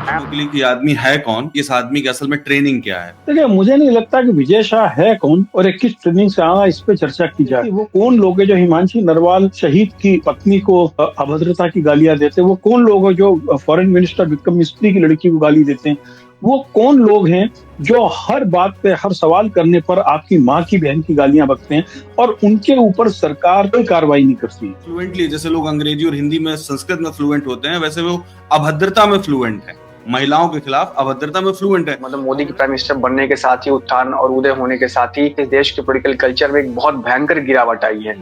नकली की आदमी है कौन, इस आदमी की असल में ट्रेनिंग क्या है? देखिए, मुझे नहीं लगता कि विजय शाह है कौन और एक किस ट्रेनिंग से आया, इस पे चर्चा की जाए। वो कौन लोग हैं जो हिमांशी नरवाल शहीद की पत्नी को अभद्रता की गालियां देते हैं? वो कौन लोग हैं जो फॉरेन मिनिस्टर विक्रम मिस्त्री की लड़की को गाली देते हैं? वो कौन लोग हैं जो हर बात पे, हर सवाल करने पर आपकी माँ की बहन की गालियां बकते हैं और उनके ऊपर सरकार कोई कार्रवाई नहीं करती है? फ्लुएंटली, जैसे लोग अंग्रेजी और हिंदी में, संस्कृत में फ्लुएंट होते हैं, वैसे वो अभद्रता में फ्लुएंट है, महिलाओं के खिलाफ अभद्रता में फ्लुएंट है। मतलब मोदी के प्राइम मिनिस्टर बनने के साथ ही, उत्थान और उदय होने के साथ ही इस देश के पॉलिटिकल कल्चर में एक बहुत भयंकर गिरावट आई है।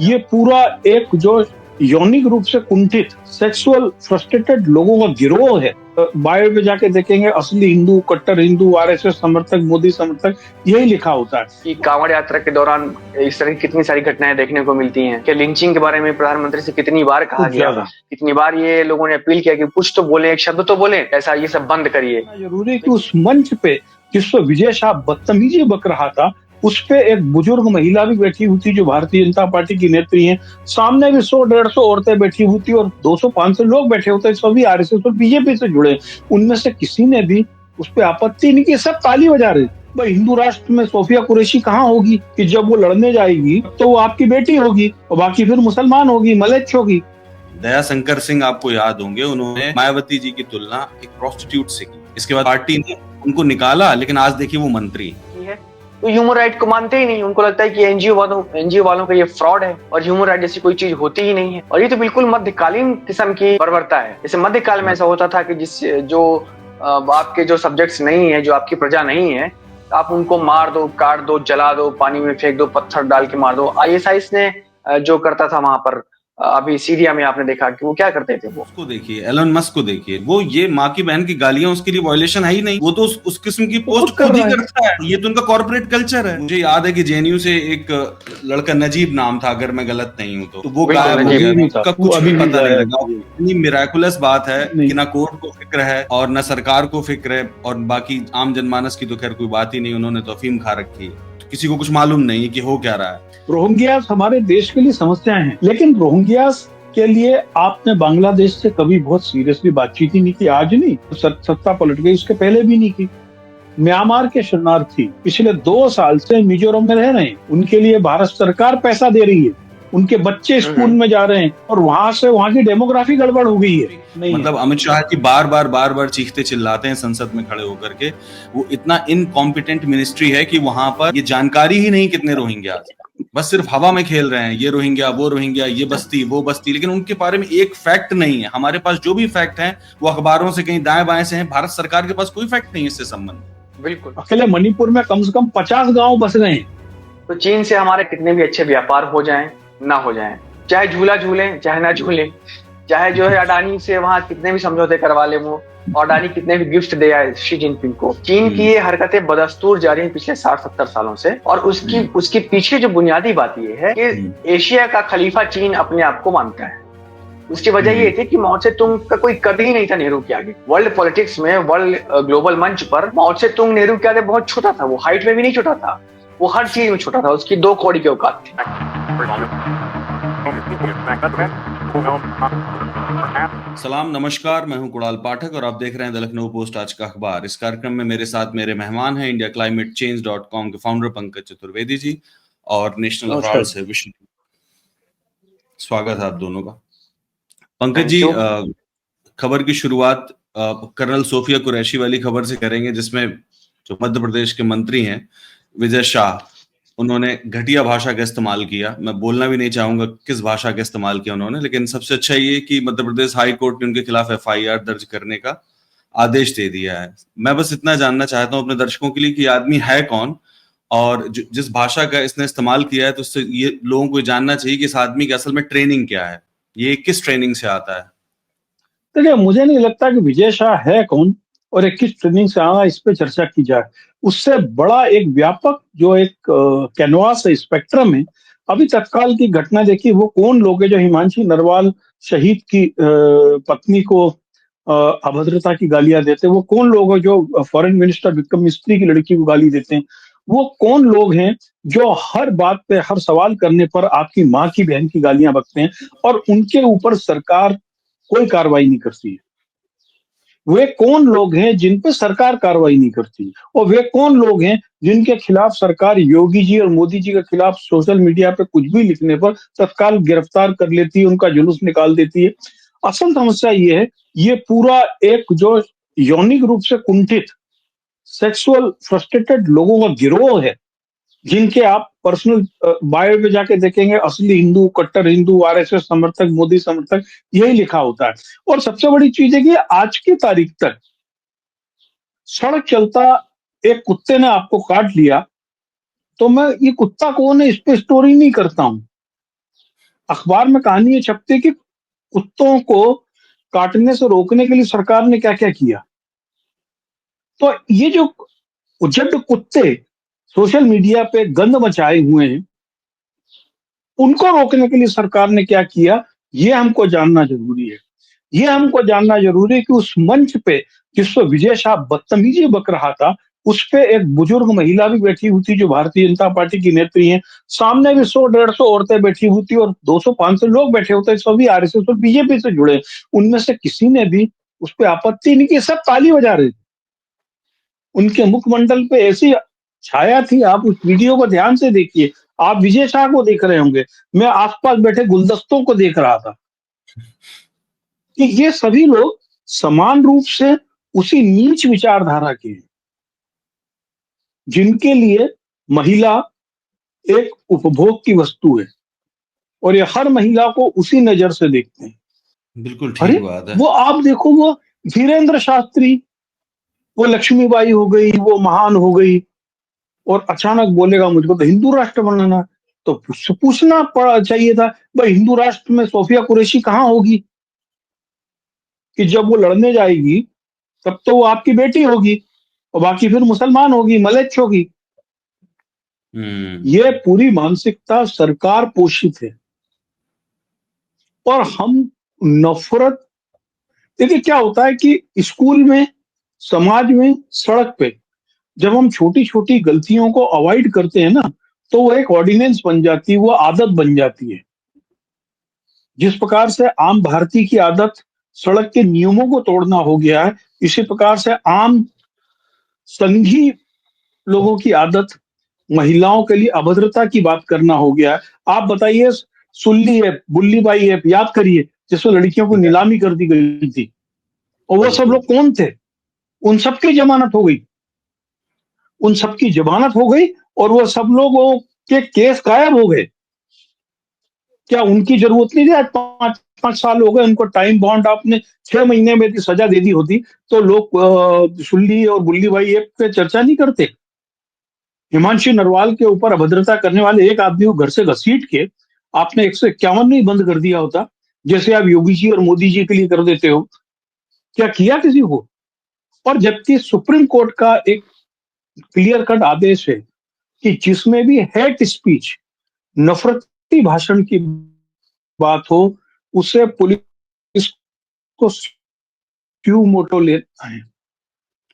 ये पूरा एक जो यौनिक रूप से कुंठित सेक्सुअल फ्रस्ट्रेटेड लोगों का गिरोह है। बायो में जाके देखेंगे, असली हिंदू, कट्टर हिंदू, आरएसएस समर्थक, मोदी समर्थक, यही लिखा होता है। कि कांवड़ यात्रा के दौरान इस तरह की कितनी सारी घटनाएं देखने को मिलती हैं कि लिंचिंग के बारे में प्रधानमंत्री से कितनी बार कहा गया, कितनी बार ये लोगों ने अपील किया कि कुछ तो बोले, एक शब्द तो बोले, ऐसा ये सब बंद करिए। जरूरी है कि उस मंच पे जिस पर विजय शाह बदतमीजी बक रहा था, उस पे एक बुजुर्ग महिला भी बैठी हुई थी जो भारतीय जनता पार्टी की नेत्री हैं। सामने भी 100-150 औरतें बैठी हुई थी और 200-500 लोग बैठे होते, सभी आरएसएस और बीजेपी से जुड़े। उनमें से किसी ने भी उस पर आपत्ति नहीं की, सब ताली बजा रहे। भाई, हिंदू राष्ट्र में सोफिया कुरैशी कहाँ होगी कि जब वो लड़ने जाएगी तो वो आपकी बेटी होगी और बाकी फिर मुसलमान होगी, मलेच्छ होगी। दया शंकर सिंह आपको याद होंगे, उन्होंने मायावती जी की तुलना एक प्रोस्टिट्यूट से की। इसके बाद पार्टी ने उनको निकाला, लेकिन आज देखिए वो मंत्री है। तो ह्यूमन राइट को मानते ही नहीं। उनको लगता है कि एनजीओ वालों का ये फ्रॉड है और ह्यूमन राइट जैसी कोई चीज होती ही नहीं है। और ये तो बिल्कुल मध्यकालीन किस्म की बर्बरता है। जैसे मध्यकाल में ऐसा होता था कि आपके जो सब्जेक्ट्स नहीं है, जो आपकी प्रजा नहीं है, आप उनको मार दो, काट दो, जला दो, पानी में फेंक दो, पत्थर डाल के मार दो। आईएसआईएस ने जो करता था वहां पर, अभी सीरिया में आपने देखा कि वो क्या करते थे। वो उसको देखिए, एलन मस्क को देखिए, वो ये माँ की बहन की गालियां उसके लिए वायलेशन है ही नहीं। वो तो उस किस्म की पोस्ट खुद ही करता है। ये तो उनका कॉर्पोरेट कल्चर है। मुझे याद है कि जेएनयू से एक लड़का, नजीब नाम था अगर मैं गलत नहीं हूँ तो वो गायब हो गया, उसका कुछ भी पता नहीं लगा। इतनी मिराकुलस बात है कि ना कोर्ट को फिक्र है और ना सरकार को फिक्र है, और बाकी आम जनमानस की तो खैर कोई बात ही नहीं। उन्होंने तो अफीम खा रखी है, किसी को कुछ मालूम नहीं कि हो क्या रहा है। रोहिंग्यास हमारे देश के लिए समस्याएं हैं, लेकिन रोहिंग्यास के लिए आपने बांग्लादेश से कभी बहुत सीरियसली बातचीत ही नहीं की। आज नहीं, सत्ता पलट गई, उसके पहले भी नहीं की। म्यांमार के शरणार्थी पिछले 2 साल से मिजोरम में रह रहे हैं, उनके लिए भारत सरकार पैसा दे रही है, उनके बच्चे स्कूल में जा रहे हैं और वहां की डेमोग्राफी गड़बड़ हो गई है। मतलब अमित शाह जी बार बार चीखते चिल्लाते हैं संसद में खड़े होकर के। वो इतना इनकॉम्पिटेंट मिनिस्ट्री है कि वहां पर ये जानकारी ही नहीं कितने रोहिंग्या, बस सिर्फ हवा में खेल रहे हैं। ये रोहिंग्या, वो रोहिंग्या, ये बस्ती, वो बस्ती, लेकिन उनके बारे में एक फैक्ट नहीं है। हमारे पास जो भी फैक्ट हैं वो अखबारों से कहीं दाएं बाएं से हैं। भारत सरकार के पास कोई फैक्ट नहीं है इससे संबंध। बिल्कुल। अकेले मणिपुर में कम से कम 50 गांव बस गए। तो चीन से हमारे कितने भी अच्छे व्यापार हो जाएं, ना हो जाएं, चाहे झूला झूले चाहे ना झूले, चाहे जो है अडानी से वहां कितने भी समझौते करवा ले, वो अडानी कितने भी गिफ्ट दे आए शी जिनपिंग को, चीन की ये हरकतें बदस्तूर जारी हैं पिछले 60-70 सालों से। और उसके पीछे जो बुनियादी बात ये है कि एशिया का खलीफा चीन अपने आप को मानता है। उसकी वजह ये थी कि माओ त्से-तुंग का कोई कभी नहीं था नेहरू के आगे। वर्ल्ड पॉलिटिक्स में, वर्ल्ड ग्लोबल मंच पर माओ त्से-तुंग नेहरू के आगे बहुत छोटा था। वो हाइट में भी नहीं छोटा था, वो हर चीज में छोटा था। उसकी 2 कौड़ी की औकात थी। सलाम, नमस्कार, मैं हूं कुणाल पाठक और आप देख रहे हैं द लखनऊ पोस्ट आज का अखबार। इस कार्यक्रम में मेरे साथ मेरे मेहमान हैं इंडिया क्लाइमेट चेंज.com के फाउंडर पंकज चतुर्वेदी जी और नेशनल हेराल्ड से विष्णु। स्वागत है आप दोनों का। पंकज जी, खबर की शुरुआत कर्नल सोफिया कुरैशी वाली खबर से करेंगे, जिसमें जो मध्य प्रदेश के मंत्री हैं विजय शाह, उन्होंने घटिया भाषा का इस्तेमाल किया। मैं बोलना भी नहीं चाहूंगा किस भाषा का इस्तेमाल किया उन्होंने, लेकिन सबसे अच्छा ये कि मध्य प्रदेश हाई कोर्ट ने उनके खिलाफ एफआईआर दर्ज करने का आदेश दे दिया है। मैं बस इतना जानना चाहता हूं अपने दर्शकों के लिए कि आदमी है कौन और जिस भाषा का इसने इस्तेमाल किया है, तो उससे ये लोगों को जानना चाहिए कि इस आदमी की असल में ट्रेनिंग क्या है, ये किस ट्रेनिंग से आता है। देखिए, मुझे नहीं लगता कि विजय शाह है कौन और एक किस ट्रेनिंग से आया, इस पे चर्चा की जाए। उससे बड़ा एक व्यापक जो एक कैनवास है, स्पेक्ट्रम है। अभी तत्काल की घटना देखिए, वो कौन लोग हैं जो हिमांशी नरवाल शहीद की पत्नी को अभद्रता की गालियां देते हैं? वो कौन लोग हैं जो फॉरेन मिनिस्टर विक्रम मिस्त्री की लड़की को गाली देते हैं? वो कौन लोग हैं जो हर बात पे, हर सवाल करने पर आपकी माँ की बहन की गालियां बकते हैं और उनके ऊपर सरकार कोई कार्रवाई नहीं करती है? वे कौन लोग हैं जिन पे सरकार कार्रवाई नहीं करती? और वे कौन लोग हैं जिनके खिलाफ सरकार योगी जी और मोदी जी के खिलाफ सोशल मीडिया पे कुछ भी लिखने पर तत्काल गिरफ्तार कर लेती है, उनका जुलूस निकाल देती है? असल समस्या ये है, ये पूरा एक जो यौनिक रूप से कुंठित सेक्सुअल फ्रस्ट्रेटेड लोगों का गिरोह है, जिनके आप पर्सनल बायो पे जाके देखेंगे, असली हिंदू, कट्टर हिंदू, आरएसएस समर्थक, मोदी समर्थक, यही लिखा होता है। और सबसे बड़ी चीज है कि आज की तारीख तक सड़क चलता एक कुत्ते ने आपको काट लिया, तो मैं ये कुत्ता कौन है इस पे स्टोरी नहीं करता हूं। अखबार में कहानी ये छपती है कि कुत्तों को काटने से रोकने के लिए सरकार ने क्या क्या किया। तो ये जो उजड़ कुत्ते सोशल मीडिया पे गंद मचाए हुए हैं, उनको रोकने के लिए सरकार ने क्या किया, ये हमको जानना जरूरी है। ये हमको जानना जरूरी है कि उस मंच पे जिस पे विजय शाह बदतमीजी बक रहा था, उस पे एक बुजुर्ग महिला भी बैठी हुई थी जो भारतीय जनता पार्टी की नेत्री है। सामने भी 100-150 औरतें बैठी हुई थी और 200-500 लोग बैठे होते, सभी आरएसएस और बीजेपी से जुड़े। उनमें से किसी ने भी उस पर आपत्ति नहीं की, सब ताली बजा रहे थे। उनके मुखमंडल पे ऐसी छाया थी, आप उस वीडियो को ध्यान से देखिए। आप विजय शाह को देख रहे होंगे, मैं आसपास बैठे गुलदस्तों को देख रहा था कि ये सभी लोग समान रूप से उसी नीच विचारधारा के हैं, जिनके लिए महिला एक उपभोग की वस्तु है और ये हर महिला को उसी नजर से देखते हैं। बिल्कुल अरे ठीक बात है। वो आप देखो, वो धीरेन्द्र शास्त्री, वो लक्ष्मीबाई हो गई, वो महान हो गई और अचानक बोलेगा मुझको तो हिंदू राष्ट्र बनाना है। तो पूछना पड़ा चाहिए था, भाई हिंदू राष्ट्र में सोफिया कुरैशी कहाँ होगी कि जब वो लड़ने जाएगी तब तो वो आपकी बेटी होगी और बाकी फिर मुसलमान होगी, मलेच्छ होगी। ये पूरी मानसिकता सरकार पोषित है और हम नफरत। देखिए क्या होता है कि स्कूल में, समाज में, सड़क पे जब हम छोटी छोटी गलतियों को अवॉइड करते हैं ना, तो वो एक ऑर्डिनेंस बन जाती है, वो आदत बन जाती है। जिस प्रकार से आम भारतीय की आदत सड़क के नियमों को तोड़ना हो गया है, इसी प्रकार से आम संघी लोगों की आदत महिलाओं के लिए अभद्रता की बात करना हो गया है। आप बताइए, सुल्ली ऐप, बुल्ली बाई ऐप याद करिए, जिसमें लड़कियों को नीलामी कर दी गई थी, और वो सब बिल्कुल। लोग कौन थे? उन सबकी जमानत हो गई, उन सबकी जमानत हो गई और वो सब लोगों के केस गायब हो गए। क्या उनकी जरूरत नहीं थी? आज 5-5 साल हो गए उनको टाइम बॉन्ड, आपने 6 महीने में यदि सजा दे दी होती तो लोग सुल्ली और बुल्ली भाई ऐप पे चर्चा नहीं करते। हिमांशु नरवाल के ऊपर अभद्रता करने वाले एक आदमी को घर से घसीट के आपने 151 नहीं बंद कर दिया होता, जैसे आप योगी जी और मोदी जी के लिए कर देते हो। क्या किया किसी को? और जबकि सुप्रीम कोर्ट का एक क्लियर कट आदेश है कि जिसमें भी हेट स्पीच, नफरती भाषण की बात हो, उसे पुलिस को क्यू मोटो लेना है।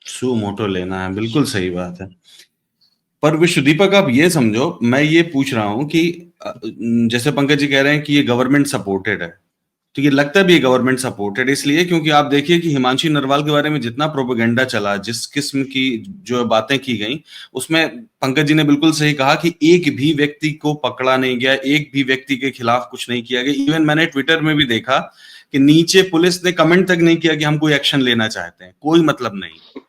सू मोटो लेना है, बिल्कुल सही बात है। पर विश्व दीपक, आप ये समझो, मैं ये पूछ रहा हूं कि जैसे पंकज जी कह रहे हैं कि ये गवर्नमेंट सपोर्टेड है, तो ये लगता भी है गवर्नमेंट सपोर्टेड इसलिए क्योंकि आप देखिए कि हिमांशु नरवाल के बारे में जितना प्रोपेगेंडा चला, जिस किस्म की जो बातें की गई, उसमें पंकज जी ने बिल्कुल सही कहा कि एक भी व्यक्ति को पकड़ा नहीं गया, एक भी व्यक्ति के खिलाफ कुछ नहीं किया गया। इवन मैंने ट्विटर में भी देखा कि नीचे पुलिस ने कमेंट तक नहीं किया कि हम कोई एक्शन लेना चाहते हैं, कोई मतलब नहीं।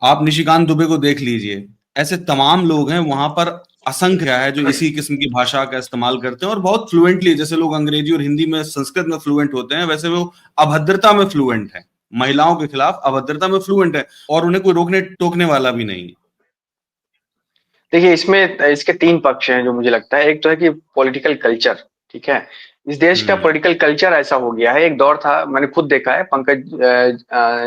आप निशिकांत दुबे को देख लीजिए, ऐसे तमाम लोग हैं वहां पर असंख्य है जो इसी किस्म की भाषा का इस्तेमाल करते हैं और बहुत फ्लुएंटली, जैसे लोग अंग्रेजी और हिंदी में, संस्कृत में फ्लुएंट होते हैं, वैसे वो अभद्रता में फ्लुएंट है, महिलाओं के खिलाफ अभद्रता में फ्लुएंट है और उन्हें कोई रोकने टोकने वाला भी नहीं है। देखिए, इसमें इसके 3 पक्ष हैं जो मुझे लगता है। एक तो है कि पॉलिटिकल कल्चर, ठीक है? इस देश का पॉलिटिकल कल्चर ऐसा हो गया है। एक दौर था, मैंने खुद देखा है, पंकज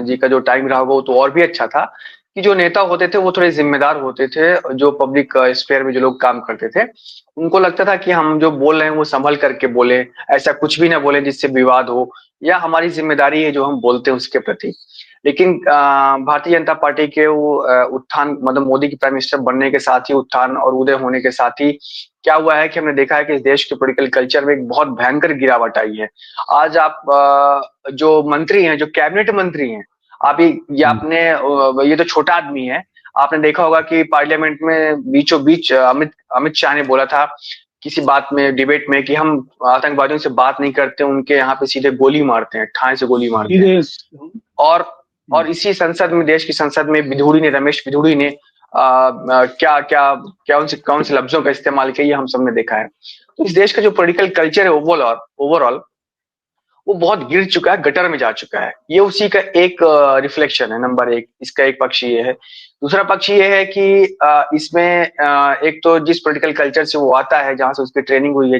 जी का जो टाइम रहा होगा वो तो और भी अच्छा था, कि जो नेता होते थे वो थोड़े जिम्मेदार होते थे। जो पब्लिक स्फेयर में जो लोग काम करते थे, उनको लगता था कि हम जो बोल रहे हैं वो संभल करके बोले, ऐसा कुछ भी ना बोले जिससे विवाद हो, या हमारी जिम्मेदारी है जो हम बोलते हैं उसके प्रति। लेकिन भारतीय जनता पार्टी के वो उत्थान, मतलब मोदी की प्राइम मिनिस्टर बनने के साथ ही, उत्थान और उदय होने के साथ ही क्या हुआ है कि हमने देखा है कि इस देश के पॉलिटिकल कल्चर में एक बहुत भयंकर गिरावट आई है। आज आप जो मंत्री हैं, जो कैबिनेट मंत्री हैं, आप ये आपने ये तो छोटा आदमी है, आपने देखा होगा कि पार्लियामेंट में बीचों बीच अमित शाह ने बोला था किसी बात में, डिबेट में, कि हम आतंकवादियों से बात नहीं करते, उनके यहाँ पे सीधे गोली मारते हैं, ठाए से गोली मारते हैं। और इसी संसद में, देश की संसद में विधुड़ी ने, रमेश विधुड़ी ने क्या क्या क्या कौन से लफ्जों का इस्तेमाल किया, ये हम सबने देखा है। तो इस देश का जो पॉलिटिकल कल्चर है ओवरऑल वो बहुत गिर चुका है, गटर में जा चुका है। ये उसी का एक रिफ्लेक्शन है, नंबर एक। इसका एक पक्ष ये है। दूसरा पक्ष ये है कि इसमें एक तो जिस पॉलिटिकल कल्चर से वो आता है, जहां से उसकी ट्रेनिंग हुई है,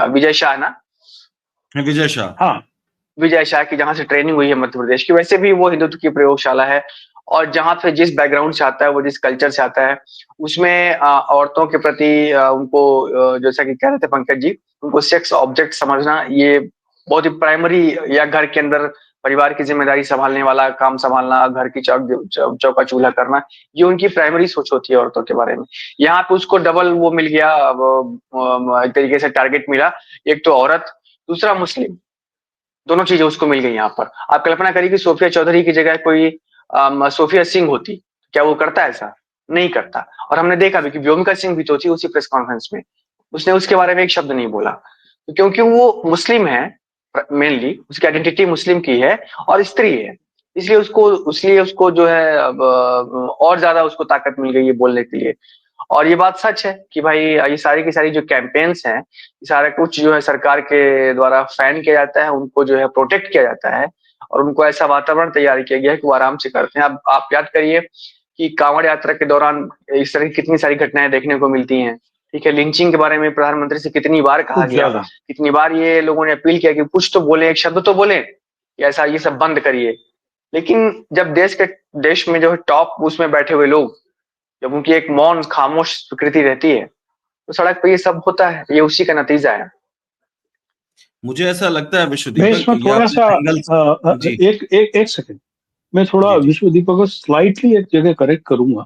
विजय शाह ना, विजय शाह, हाँ, विजय शाह की जहां से ट्रेनिंग हुई है मध्य प्रदेश की, वैसे भी वो हिंदुत्व की प्रयोगशाला है। और जहां पे जिस बैकग्राउंड से आता है, वो जिस कल्चर से आता है, उसमें औरतों के प्रति उनको जैसा कि कह रहे थे पंकज जी, उनको सेक्स ऑब्जेक्ट समझना, ये बहुत ही प्राइमरी, या घर के अंदर परिवार की जिम्मेदारी संभालने वाला, काम संभालना, घर की चौका चूल्हा करना, ये उनकी प्राइमरी सोच होती है औरतों के बारे में। यहाँ पे उसको डबल वो मिल गया, एक तरीके से टारगेट मिला। एक तो औरत, दूसरा मुस्लिम, दोनों चीजें उसको मिल गई यहाँ पर। आप कल्पना करिए कि सोफिया चौधरी की जगह कोई सोफिया सिंह होती, क्या वो करता ऐसा? नहीं करता। और हमने देखा भी कि व्योमिका सिंह भी तो थी उसी प्रेस कॉन्फ्रेंस में, उसने उसके बारे में एक शब्द नहीं बोला, क्योंकि वो मुस्लिम है, मेनली उसकी आइडेंटिटी मुस्लिम की है और स्त्री है, इसलिए उसको जो है अब और ज्यादा उसको ताकत मिल गई है बोलने के लिए। और ये बात सच है कि भाई ये सारी की सारी जो कैंपेन्स हैं, ये सारा कुछ जो है सरकार के द्वारा फैन किया जाता है, उनको जो है प्रोटेक्ट किया जाता है, और उनको ऐसा वातावरण तैयार किया गया है कि वो आराम से करते हैं। अब आप याद करिए कि कांवड़ यात्रा के दौरान इस तरह की कितनी सारी घटनाएं देखने को मिलती हैं। ठीक है, लिंचिंग के बारे में प्रधानमंत्री से कितनी बार कहा गया, कितनी बार ये लोगों ने अपील किया कि कुछ तो बोले, एक शब्द तो बोले कि ऐसा ये सब बंद करिए। लेकिन जब देश में जो है टॉप उसमें बैठे हुए लोग, जब उनकी एक मौन खामोश प्रकृति रहती है, तो सड़क पे ये सब होता है, ये उसी का नतीजा है। मुझे ऐसा लगता है विश्व मैं दीपक, इसमें थोड़ा सा एक सेकंड, मैं थोड़ा विश्व दीपक को स्लाइटली एक जगह करेक्ट करूंगा।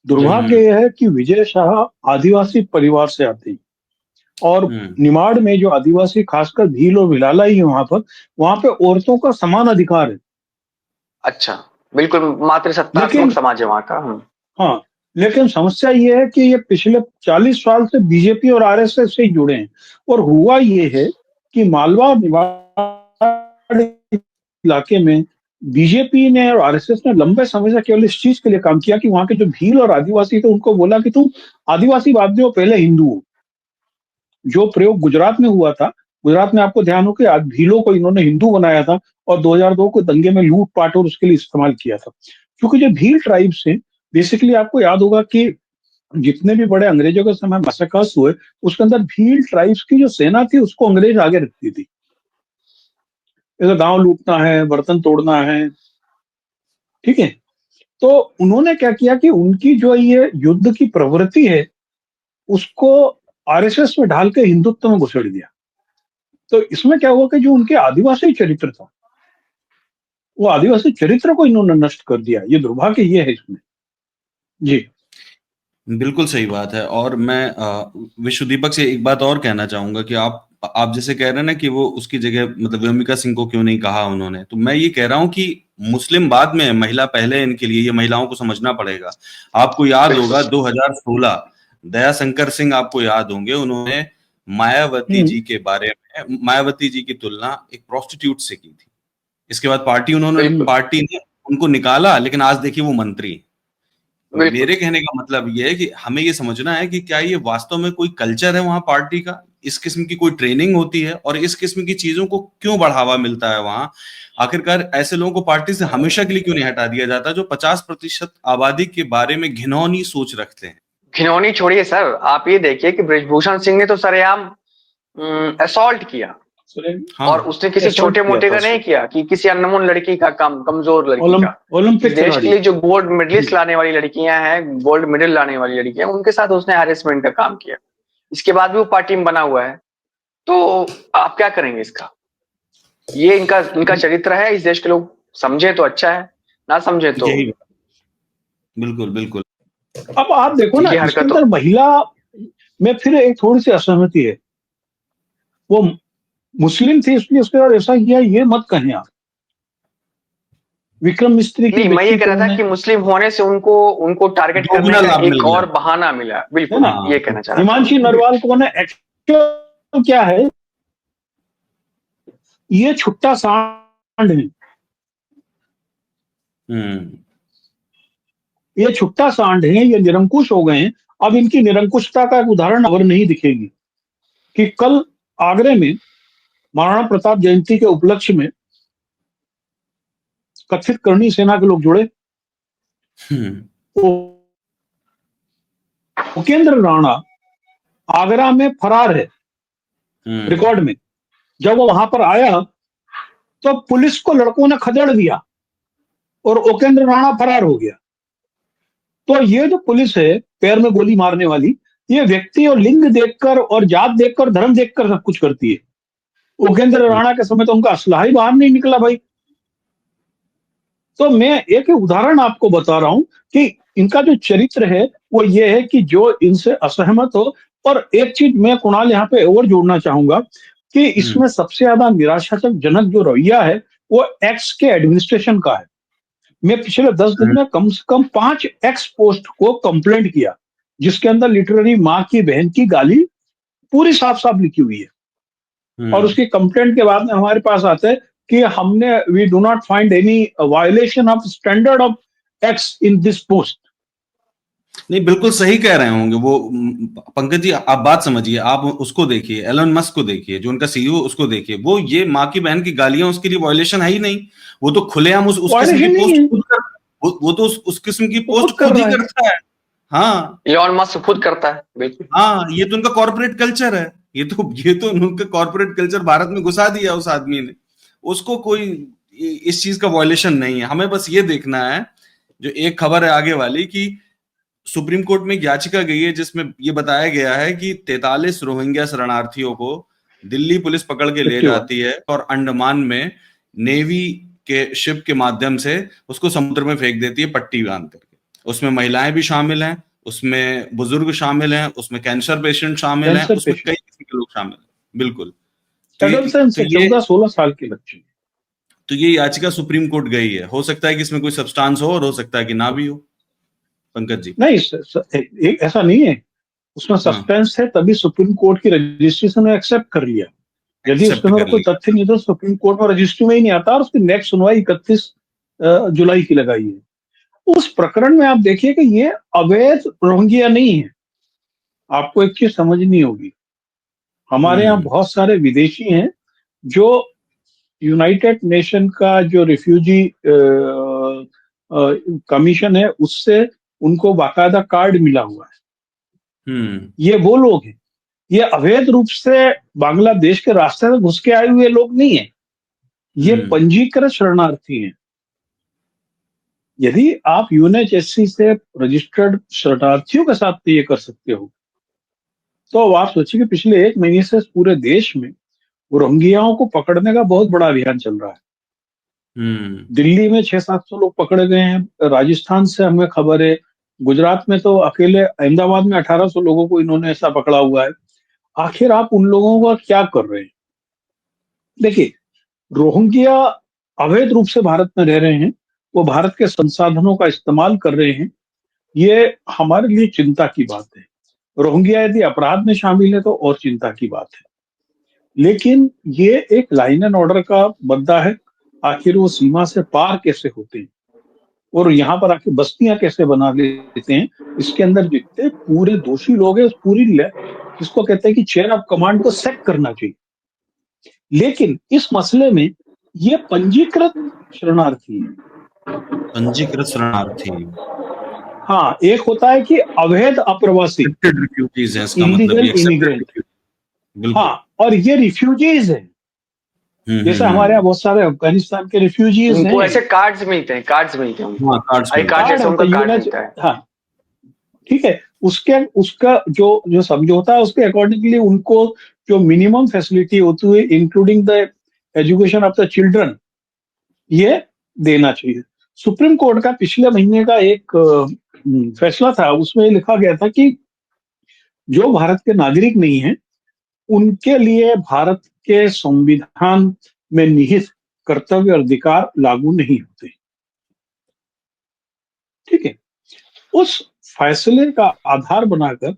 दुर्भाग्य यह है कि विजय शाह आदिवासी परिवार से आते हैं, और निमाड़ में जो आदिवासी, खासकर भील और भिलाला ही है वहां पे औरतों का समान अधिकार है। अच्छा, बिल्कुल मातृसत्तात्मक समाज है वहां का। हाँ, लेकिन समस्या ये है कि ये पिछले 40 साल से बीजेपी और आरएसएस से जुड़े हैं, और हुआ ये है कि मालवा निमाड़ इलाके में बीजेपी ने और आरएसएस ने लंबे समय से केवल इस चीज के लिए काम किया कि वहां के जो भील और आदिवासी थे उनको बोला कि तुम आदिवासी बाद में हो, पहले हिंदू हो। जो प्रयोग गुजरात में हुआ था, गुजरात में आपको ध्यान हो कि आज भीलों को इन्होंने हिंदू बनाया था और 2002 को दंगे में लूटपाट और उसके लिए इस्तेमाल किया था। क्योंकि जो भील ट्राइब्स हैं, बेसिकली आपको याद होगा कि जितने भी बड़े अंग्रेजों के समय मैसेकर्स हुए, उसके अंदर भील ट्राइब्स की जो सेना थी उसको अंग्रेज आगे रखती थी। जैसे गांव लूटना है, बर्तन तोड़ना है, ठीक है। तो उन्होंने क्या किया कि उनकी जो ये युद्ध की प्रवृत्ति है उसको आरएसएस में ढाल के हिंदुत्व में घुसेड़ दिया। तो इसमें क्या हुआ कि जो उनके आदिवासी चरित्र था, वो आदिवासी चरित्र को इन्होंने नष्ट कर दिया। ये दुर्भाग्य ये है इसमें। जी बिल्कुल सही बात है। और मैं विश्व दीपक से एक बात और कहना चाहूंगा कि आप जैसे कह रहे हैं ना कि वो उसकी जगह, मतलब व्योमिका सिंह को क्यों नहीं कहा उन्होंने, तो मैं ये कह रहा हूं कि मुस्लिम बाद में, महिला पहले, इनके लिए ये महिलाओं को समझना पड़ेगा। आपको याद होगा 2016 दयाशंकर सिंह, आपको याद होंगे, उन्होंने मायावती जी के बारे में, मायावती जी की तुलना एक प्रोस्टिट्यूट से की थी। इसके बाद पार्टी ने उनको निकाला, लेकिन आज देखिए वो मंत्री। मेरे कहने का मतलब ये है कि हमें ये समझना है कि क्या ये वास्तव में कोई कल्चर है वहां पार्टी का, इस किस्म की कोई ट्रेनिंग होती है, और इस किस्म की चीजों को क्यों बढ़ावा मिलता है वहां। आखिरकार ऐसे लोगों को पार्टी से हमेशा के लिए क्यों नहीं हटा दिया जाता जो 50% आबादी के बारे में घिनौनी सोच रखते हैं। घिनौनी छोड़िए सर, आप ये देखिए कि बृजभूषण सिंह ने तो सरेआम असॉल्ट किया। हाँ। और उसने किसी छोटे मोटे का नहीं किया, कि किसी अनमोल लड़की का, कमजोर लड़की का। ओलंपिक देश के लिए जो गोल्ड मेडलिस्ट लाने वाली लड़कियां हैं, गोल्ड मेडल लाने वाली लड़कियां, उनके साथ उसने हैरेसमेंट का काम किया। इसके बाद भी वो पार्टी में बना हुआ है। तो आप क्या करेंगे इसका? ये इनका चरित्र है। इस देश के लोग समझे तो अच्छा है, ना समझे तो यही बिल्कुल बिल्कुल। अब आप देखो ना, ये इसके हरकतों अंदर महिला में फिर एक थोड़ी सी असहमति है। वो मुस्लिम थी इसलिए उसके बाद ऐसा किया, ये मत कहें आप। विक्रम मिस्त्री की नहीं, मैं ये बेटी कह को रहा था उन्होंने, कि मुस्लिम होने से उनको उनको टारगेट करने दोगुना का लाभ एक मिल गया। और बहाना मिला, है बिल्कुल ना, ये हाँ कहना चाह रहा था मैं। हिमांशी नरवाल को उन्होंने, एक्चुअल क्या है, ये छुट्टा सांड है, हम्म ये छुट्टा सांड है, ये निरंकुश हो गए हैं। अब इनकी निरंकुशता का एक उदाहरण और नहीं दिखेगी कि कल आगरे में महाराणा प्रताप जयंती के उपलक्ष्य में कथित करणी सेना के लोग जुड़े। हम्म उपेंद्र राणा आगरा में फरार है रिकॉर्ड में। जब वो वहां पर आया तो पुलिस को लड़कों ने खदेड़ दिया और उपेंद्र राणा फरार हो गया। तो ये जो पुलिस है पैर में गोली मारने वाली, ये व्यक्ति और लिंग देखकर और जात देखकर, धर्म देखकर सब कुछ करती है। उपेंद्र राणा के समय तो उनका असला ही बाहर नहीं निकला भाई। तो मैं एक उदाहरण आपको बता रहा हूं कि इनका जो चरित्र है वो ये है कि जो इनसे असहमत हो। और एक चीज मैं कुणाल यहाँ पे और जोड़ना चाहूंगा कि इसमें सबसे ज्यादा निराशाजनक जो रवैया है वो एक्स के एडमिनिस्ट्रेशन का है। मैं पिछले 10 दिन में कम से कम 5 एक्स पोस्ट को कंप्लेंट किया, जिसके अंदर लिटरली माँ की बहन की गाली पूरी साफ साफ लिखी हुई है। और उसकी कंप्लेंट के बाद में हमारे पास आता है कि हमने, we do not find any violation of standard of X in this post. नहीं, बिल्कुल सही कह रहे होंगे वो। पंकज जी, आप बात समझिए, आप उसको देखिए, एलन मस्क को देखिए, जो उनका सीईओ, उसको देखिए। वो ये माँ की बहन की गालियां उसके लिए वायलेशन है ही नहीं। वो तो खुलेआम उस किस्म की वायलेशन नहीं पोस्ट है, खुद कर, वो तो उस किस्म की वो खुद पोस्ट कर खुद ही रहा है। करता है। हाँ इलॉन मस्क खुद करता है, बिल्कुल। हाँ, ये तो उनका कॉर्पोरेट कल्चर है। ये तो उनका कॉर्पोरेट कल्चर भारत में घुसा दिया उस आदमी ने। उसको कोई इस चीज का वायलेशन नहीं है। हमें बस ये देखना है, जो एक खबर है आगे वाली, कि सुप्रीम कोर्ट में एक याचिका गई है जिसमें यह बताया गया है कि 43 रोहिंग्या शरणार्थियों को दिल्ली पुलिस पकड़ के ले 51। जाती है और अंडमान में नेवी के शिप के माध्यम से उसको समुद्र में फेंक देती है, पट्टी बांध करके। उसमें महिलाएं भी शामिल हैं, उसमें बुजुर्ग शामिल हैं, उसमें कैंसर पेशेंट शामिल हैं, कैंसर उसमें कई पेशेंट, किस्म के लोग शामिल हैं। बिल्कुल। तो एडोलसेंस तो है, ये 14-16 साल के बच्चे। तो ये याचिका सुप्रीम कोर्ट गई है। हो सकता है कि इसमें कोई सब्सटेंस हो और हो सकता है कि ना भी हो, पंकज जी। नहीं, ऐसा नहीं है। उसमें हाँ, सस्पेंस है, तभी सुप्रीम कोर्ट की रजिस्ट्रेशन ने एक्सेप्ट कर लिया। यदि उसके एक्सेप्ट अंदर कर कोई लिया। तथ्य नहीं तो सुप्रीम कोर्ट में रजिस्ट्री में ही नहीं आता। और उसकी नेक्स्ट सुनवाई 31 जुलाई की लगाई है। उस प्रकरण में आप देखिए कि ये अवैध रोहिंग्या नहीं है। आपको एक चीज समझनी होगी, हमारे यहाँ हम्म बहुत सारे विदेशी हैं जो यूनाइटेड नेशन का जो रिफ्यूजी कमीशन है उससे उनको बाकायदा कार्ड मिला हुआ है। हम्म ये वो लोग हैं, ये अवैध रूप से बांग्लादेश के रास्ते में घुस के आए हुए लोग नहीं है। ये हम्म पंजीकृत शरणार्थी हैं। यदि आप यूएनएचसीआर से रजिस्टर्ड शरणार्थियों के साथ ये कर सकते हो, तो अब आप सोचिए कि पिछले 1 महीने से पूरे देश में रोहिंग्याओं को पकड़ने का बहुत बड़ा अभियान चल रहा है। हम्म दिल्ली में 600-700 लोग पकड़े गए हैं, राजस्थान से हमें खबर है, गुजरात में तो अकेले अहमदाबाद में 1800 लोगों को इन्होंने ऐसा पकड़ा हुआ है। आखिर आप उन लोगों का क्या कर रहे हैं? देखिए, रोहिंग्या अवैध रूप से भारत में रह रहे हैं, वो भारत के संसाधनों का इस्तेमाल कर रहे हैं, ये हमारे लिए चिंता की बात है। रोहिंग्या यदि अपराध में शामिल है तो और चिंता की बात है। लेकिन ये एक लाइन एंड ऑर्डर का बंदा है। आखिर वो सीमा से पार कैसे होते हैं और यहाँ पर आके बस्तियां कैसे बना लेते हैं, इसके अंदर जितने पूरे दोषी लोग हैं, उस पूरी जिसको कहते हैं कि चेन ऑफ कमांड को सेट करना चाहिए। लेकिन इस मसले में ये पंजीकृत शरणार्थी है। पंजीकृत शरणार्थी। हाँ, एक होता है कि अवैध अप्रवासी, एक्सेप्टेड रिफ्यूजीज है इसका मतलब, इलीगल ये एक्सेप्टेड इमिग्रेंट। रिफ्यूजी। बिल्कुल। हाँ, और ये रिफ्यूजीज है। जैसे हमारे यहाँ बहुत सारे अफगानिस्तान के रिफ्यूजीज उनको हैं। ऐसे कार्ड्स मिलते हैं, कार्ड्स मिलते हैं उनको, हाँ, कार्ड्स आई मिलते कार्ड हैं। कार्ड जैसे होता उनका है कार्ड यूएनएच, मिलता है। हाँ ठीक है। उसके उसका जो जो समझौता है उसके अकॉर्डिंगली उनको जो मिनिमम फैसिलिटी होती है, including the education of the children, ये देना चाहिए। सुप्रीम कोर्ट का पिछले महीने का एक फैसला था, उसमें लिखा गया था कि जो भारत के नागरिक नहीं है उनके लिए भारत के संविधान में निहित कर्तव्य और अधिकार लागू नहीं होते। ठीक है, उस फैसले का आधार बनाकर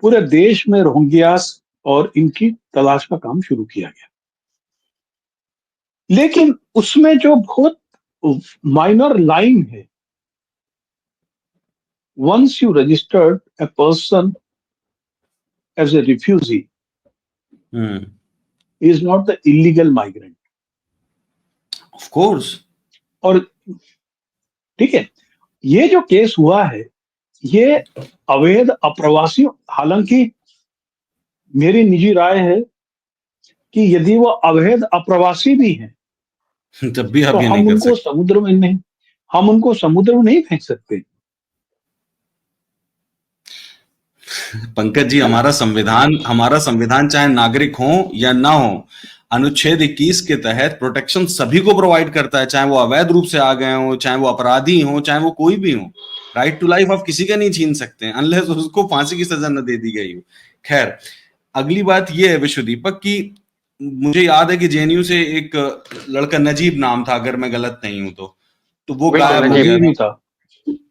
पूरे देश में रोहिंग्यास और इनकी तलाश का काम शुरू किया गया। लेकिन उसमें जो बहुत माइनर लाइन है, once you registered a person as a refugee, he is not the illegal migrant. Of course. और ठीक है, ये जो केस हुआ है ये अवैध अप्रवासी, हालांकि मेरी निजी राय है कि यदि वो अवैध अप्रवासी भी हैं तब भी आप तो ये हम नहीं कर उनको सकते। समुद्र में नहीं, हम उनको समुद्र में नहीं फेंक सकते। पंकज जी, हमारा संविधान चाहे नागरिक हो या ना हो, अनुच्छेद 21 के तहत प्रोटेक्शन सभी को प्रोवाइड करता है, चाहे वो अवैध रूप से आ गए हो, चाहे वो अपराधी हो, चाहे वो कोई भी हो। राइट टू लाइफ आप किसी का नहीं छीन सकते अनलेस उसको फांसी की सजा न दे दी गई हो। खैर, अगली बात ये है विश्वदीपक की मुझे याद है कि जेएनयू से एक लड़का नजीब नाम था, अगर मैं गलत नहीं हूं तो वो गायब हो गया नहीं था,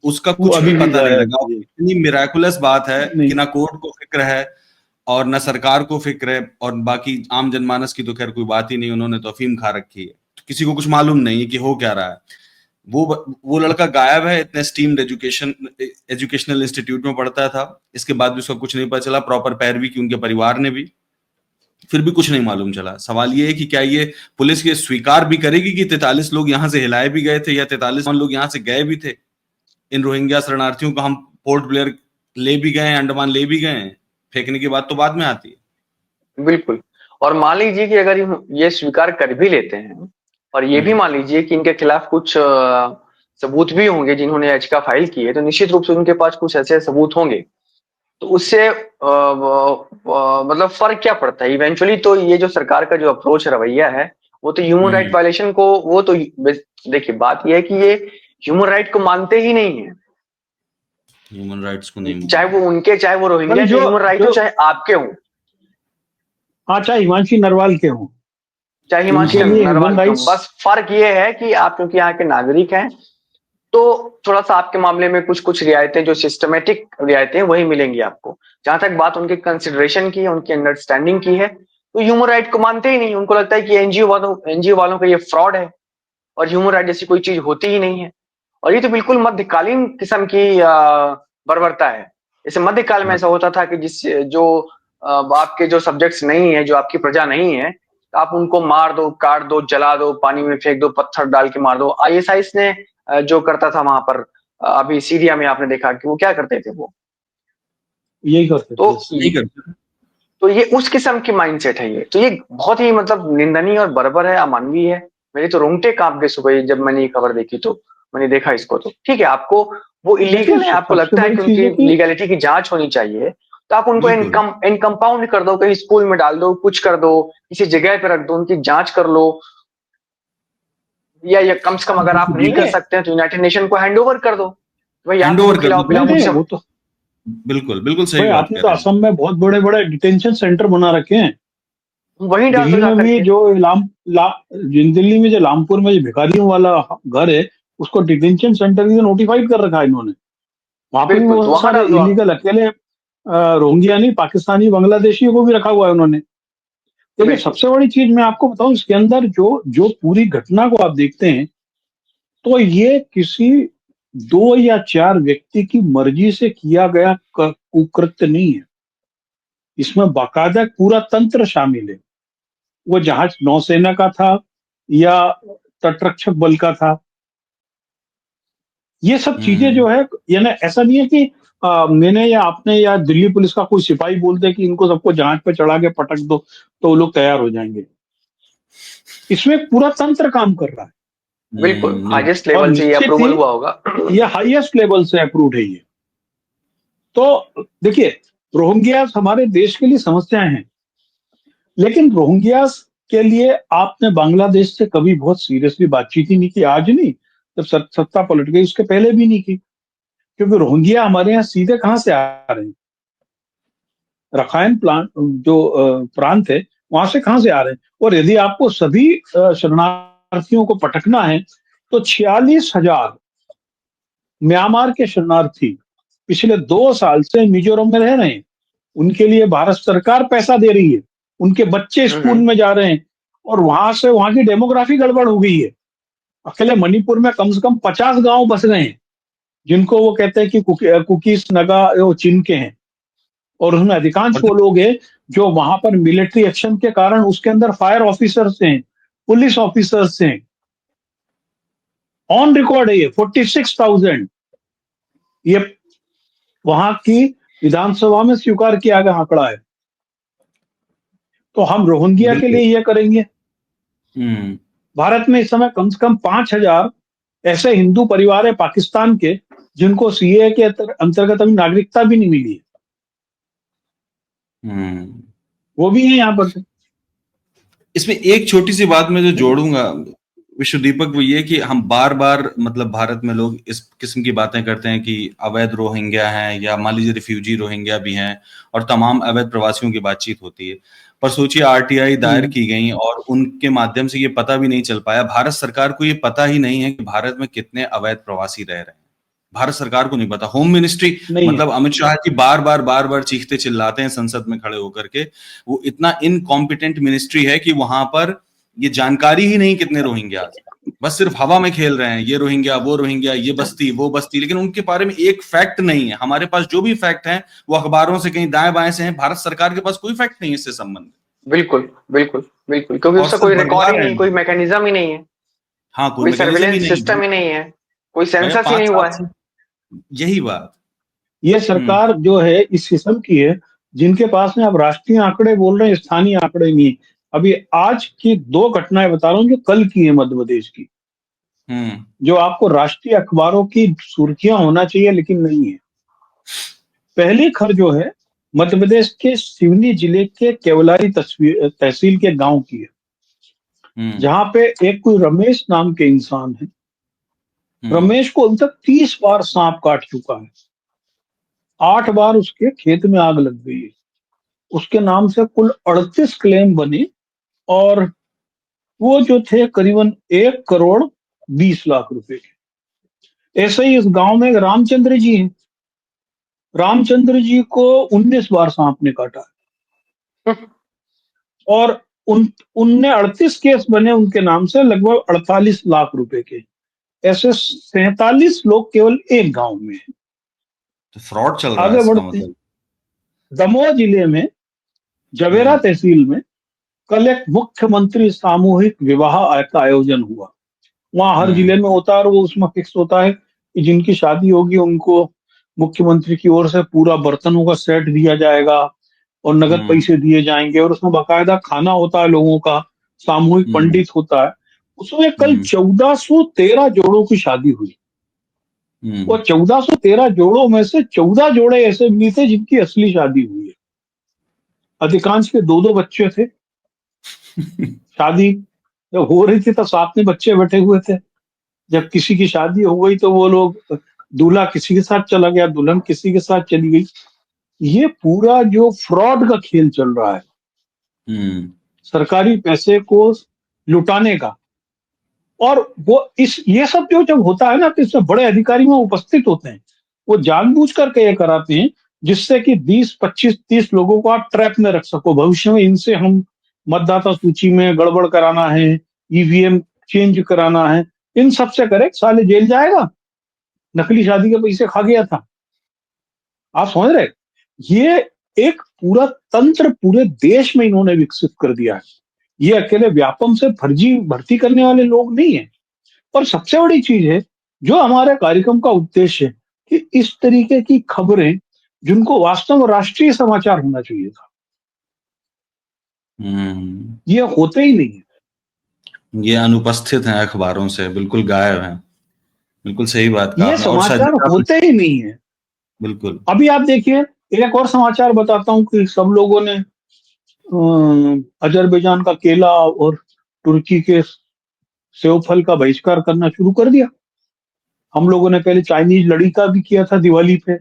उसका वो कुछ अभी भी भी पता नहीं गायब लगा। है। इतनी मिराकुलस बात है नहीं। कि ना कोर्ट को फिक्र है और ना सरकार को फिक्र है, और बाकी आम जनमानस की तो खैर कोई बात ही नहीं, उन्होंने तो अफीम खा रखी है, तो किसी को कुछ मालूम नहीं कि हो क्या रहा है। वो लड़का गायब है, इतने स्टीम्ड एजुकेशनल इंस्टीट्यूट में पढ़ता था, इसके बाद भी उसका कुछ नहीं पता चला, प्रॉपर पैरवी की उनके परिवार ने भी, फिर भी कुछ नहीं मालूम चला। सवाल ये है कि क्या ये पुलिस ये स्वीकार भी करेगी कि 43 लोग यहां से हिलाए भी गए थे या 43 लोग यहां से गए भी थे? इन रोहिंग्या शरणार्थियों को हम पोर्ट ब्लेयर ले भी गए, अंडमान ले भी गए, फेंकने की बात तो बाद में आती है। बिल्कुल। और मान लीजिए कि अगर ये स्वीकार कर भी लेते हैं और ये भी मान लीजिए कि इनके खिलाफ कुछ सबूत भी होंगे, जिन्होंने याचिका फाइल की है, तो निश्चित रूप से उनके पास कुछ ऐसे सबूत होंगे, तो उससे मतलब फर्क क्या पड़ता है इवेंचुअली? तो ये जो सरकार का जो अप्रोच रवैया है वो तो ह्यूमन राइट वायलेशन को, वो तो देखिए बात ये है कि ये ह्यूमन राइट को मानते ही नहीं है। ह्यूमन राइट्स को नहीं, चाहे वो उनके, चाहे वो रोहिंग्या के ह्यूमन राइट हो, चाहे आपके हों, हाँ, चाहे हिमांशी नरवाल के हों, चाहे हिमांशी नरवाल के हों, बस फर्क ये है कि आप क्योंकि यहाँ के नागरिक हैं तो थोड़ा सा आपके मामले में कुछ कुछ रियायतें, जो सिस्टमेटिक रियायतें, वही मिलेंगी आपको। जहां तक बात उनके कंसिडरेशन की है, उनकी अंडरस्टैंडिंग की है, तो ह्यूमन राइट को मानते ही नहीं। उनको लगता है कि एनजीओ वालों का ये फ्रॉड है और ह्यूमन राइट जैसी कोई चीज होती ही नहीं है। और ये तो बिल्कुल मध्यकालीन किस्म की बर्बरता है। जैसे मध्यकाल में ऐसा होता था कि जो आपके जो सब्जेक्ट्स नहीं है, जो आपकी प्रजा नहीं है, तो आप उनको मार दो, काट दो, जला दो, पानी में फेंक दो, पत्थर डाल के मार दो। आईएसआईएस ने जो करता था वहां पर, अभी सीरिया में आपने देखा कि वो क्या करते थे, वो यही करते थे। तो ये उस किस्म की माइंडसेट है। ये तो ये बहुत ही मतलब निंदनीय और बर्बर है, अमानवीय है। मेरे तो रोंगटे कांप गए सुबह जब मैंने ये खबर देखी, तो मैंने देखा इसको। तो ठीक है, आपको वो इलीगल है, आपको लगता है कि उनकी लीगैलिटी की जांच होनी चाहिए, तो आप उनको इनकम्पाउंड कर दो, कहीं स्कूल में डाल दो, कुछ कर दो, किसी जगह पे रख दो, उनकी जांच कर लो, या कम से कम अगर आप नहीं कर सकते हैं तो यूनाइटेड नेशन को हैंड ओवर कर दो। भाई आप वो तो बिल्कुल सही बात आपने तो असम में बहुत बड़े बड़े डिटेंशन सेंटर बना रखे हैं। वहीं दिल्ली में भी जो दिल्ली में जो लामपुर में जो भिखारियों वाला घर है, उसको डिटेंशन सेंटर भी नोटिफाइड कर रखा है इन्होंने। वहां पे भी बहुत सारे इलीगल अकेले रोहिंग्या नहीं, पाकिस्तानी, बांग्लादेशियों को भी रखा हुआ है उन्होंने। देखिए, सबसे बड़ी चीज मैं आपको बताऊं, इसके अंदर जो पूरी घटना को आप देखते हैं तो ये किसी 2 या 4 व्यक्ति की मर्जी से किया गया कुकृत्य नहीं है। इसमें बाकायदा पूरा तंत्र शामिल है। वो जहाज नौसेना का था या तटरक्षक बल का था, ये सब चीजें जो है, यानी ऐसा नहीं है कि मैंने या आपने या दिल्ली पुलिस का कोई सिपाही बोलते कि इनको सबको जहाज पे चढ़ा के पटक दो तो वो लोग तैयार हो जाएंगे। इसमें पूरा तंत्र काम कर रहा है। बिल्कुल हाईएस्ट लेवल से ये अप्रूवल हुआ होगा, ये हाईएस्ट लेवल से अप्रूव्ड है ये। तो देखिए, रोहिंग्यास हमारे देश के लिए समस्याएं हैं, लेकिन रोहिंग्यास के लिए आपने बांग्लादेश से कभी बहुत सीरियसली बातचीत ही नहीं की, आज नहीं, जब सत्ता पलट गई उसके पहले भी नहीं की, क्योंकि रोहिंग्या हमारे यहाँ सीधे कहाँ से आ रहे हैं, रखाइन प्रांत है, वहां से कहां से आ रहे हैं। और यदि आपको सभी शरणार्थियों को पटकना है तो 46,000 म्यांमार के शरणार्थी पिछले 2 साल से मिजोरम में रह रहे हैं, उनके लिए भारत सरकार पैसा दे रही है, उनके बच्चे स्कूल में जा रहे हैं, और वहां से वहां की डेमोग्राफी गड़बड़ हो गई है। अकेले मणिपुर में कम से कम 50 गांव बस गए हैं, जिनको वो कहते हैं कि कुकीस नगा वो चीन के हैं, और उसमें अधिकांश वो लोग हैं जो वहां पर मिलिट्री एक्शन के कारण उसके अंदर फायर ऑफिसर्स हैं, पुलिस ऑफिसर्स हैं, ऑन रिकॉर्ड है ये 46,000, ये वहां की विधानसभा में स्वीकार किया गया आंकड़ा है। तो हम रोहिंग्या के लिए ये करेंगे। भारत में इस समय कम से कम 5,000 ऐसे हिंदू परिवार है पाकिस्तान के जिनको सीए के अंतर्गत अभी नागरिकता भी नहीं मिली है, वो भी है यहाँ पर। इसमें एक छोटी सी बात मैं जो जोड़ूंगा विश्व दीपक, वो ये कि हम बार बार मतलब भारत में लोग इस किस्म की बातें करते हैं कि अवैध रोहिंग्या हैं, या मान लीजिए रिफ्यूजी रोहिंग्या भी हैं, और तमाम अवैध प्रवासियों की बातचीत होती है। पर सोचिए आरटीआई दायर की गई और उनके माध्यम से ये पता भी नहीं चल पाया, भारत सरकार को ये पता ही नहीं है कि भारत में कितने अवैध प्रवासी रह रहे हैं। भारत सरकार को नहीं पता। होम मिनिस्ट्री मतलब अमित शाह जी बार बार चीखते चिल्लाते हैं संसद में खड़े होकर के, वो इतना इनकॉम्पिटेंट मिनिस्ट्री है कि वहां पर ये जानकारी ही नहीं कितने रोहिंग्या, बस सिर्फ हवा में खेल रहे हैं, ये रोहिंग्या वो रोहिंग्या, ये बस्ती वो बस्ती, लेकिन उनके बारे में एक फैक्ट नहीं है। हमारे पास जो भी फैक्ट हैं वो अखबारों से कहीं दाएं बाएं से हैं, भारत सरकार के पास कोई फैक्ट नहीं है इससे संबंधित। बिल्कुल बिल्कुल बिल्कुल, क्योंकि उसका कोई रिकॉर्ड ही नहीं, कोई मैकेनिज्म ही नहीं है, हाँ कोई सर्विलेंस सिस्टम ही नहीं है, कोई सेंसस ही नहीं हुआ है। यही बात, ये सरकार जो है इस किस्म की है जिनके पास में आप राष्ट्रीय आंकड़े बोल रहे हैं, स्थानीय आंकड़े नहीं। अभी आज की 2 घटनाएं बता रहा हूं जो कल की है मध्य प्रदेश की, जो आपको राष्ट्रीय अखबारों की सुर्खियां होना चाहिए लेकिन नहीं है। पहली खबर जो है मध्य प्रदेश के सिवनी जिले के केवलारी तहसील के गांव की है, जहां पे एक कोई रमेश नाम के इंसान है। रमेश को अब तक 30 बार सांप काट चुका है, 8 बार उसके खेत में आग लग गई है। उसके नाम से कुल 38 क्लेम बने, और वो जो थे करीबन 1,20,00,000 रुपए के। ऐसे ही इस गांव में रामचंद्र जी हैं, रामचंद्र जी को 19 बार सांप ने काटा है, और उनने 38 केस बने उनके नाम से, लगभग 48 लाख रुपए के। ऐसे 47 लोग केवल एक गांव में हैं। तो फ्रॉड चल रहा है। आगे बढ़ते, दमोह जिले में जवेरा तहसील में कल एक मुख्यमंत्री सामूहिक विवाह का आयोजन हुआ। वहां हर जिले में होता है और वो उसमें फिक्स होता है कि जिनकी शादी होगी उनको मुख्यमंत्री की ओर से पूरा बर्तनों का सेट दिया जाएगा और नगद पैसे दिए जाएंगे, और उसमें बाकायदा खाना होता है लोगों का, सामूहिक पंडित होता है। उसमें कल 1413 जोड़ों की शादी हुई, और 1413 जोड़ों में से 14 जोड़े ऐसे भी थे जिनकी असली शादी हुई है। अधिकांश के 2-2 बच्चे थे। शादी जब हो रही थी तो साथ में बच्चे बैठे हुए थे, जब किसी की शादी हो गई तो वो लोग, दूल्हा किसी के साथ चला गया, दुल्हन किसी के साथ चली गई। ये पूरा जो फ्रॉड का खेल चल रहा है, सरकारी पैसे को लुटाने का, और वो ये सब जो जब होता है ना तो इसमें बड़े अधिकारी में उपस्थित होते हैं, वो जानबूझ करके ये कराते हैं जिससे कि 20, 25, 30 लोगों को आप ट्रैप में रख सको। भविष्य में इनसे हम मतदाता सूची में गड़बड़ कराना है, ईवीएम चेंज कराना है, इन सब से करे साले जेल जाएगा, नकली शादी के पैसे खा गया था। आप समझ रहे, ये एक पूरा तंत्र पूरे देश में इन्होंने विकसित कर दिया है। ये अकेले व्यापम से फर्जी भर्ती करने वाले लोग नहीं है। और सबसे बड़ी चीज है जो हमारे कार्यक्रम का उद्देश्य है कि इस तरीके की खबरें जिनको वास्तव में राष्ट्रीय समाचार होना चाहिए था, ये होते ही नहीं है। ये अनुपस्थित हैं अखबारों से, बिल्कुल गायब हैं। बिल्कुल सही बात कहा। ये समाचार होते ही नहीं है। बिल्कुल। अभी आप देखिए, एक और समाचार बताता हूं कि सब लोगों ने अजरबैजान का केला और तुर्की के सेव फल का बहिष्कार करना शुरू कर दिया। हम लोगों ने पहले चाइनीज लड़ी का भी किया था दिवाली पे,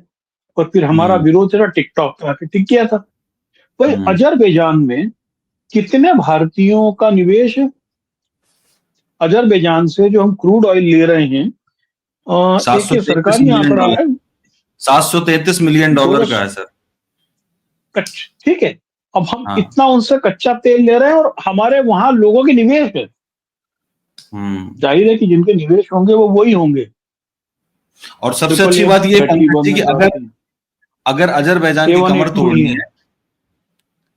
और फिर हमारा विरोध जरा टिकटॉक पे आके टिक गया था। भाई अजरबैजान में कितने भारतीयों का निवेश है? अजरबैजान से जो हम क्रूड ऑयल ले रहे हैं, एक ये 733 सरकारी मिलियन आंकड़ा डॉलर है। 733 मिलियन डॉलर का है सर। ठीक है, अब हम हाँ। इतना उनसे कच्चा तेल ले रहे हैं और हमारे वहां लोगों के निवेश है। जाहिर है कि जिनके निवेश होंगे वो वही होंगे। और सबसे अच्छी बात ये पंकज जी कि अगर अजरबैजान की कमर तोड़नी है,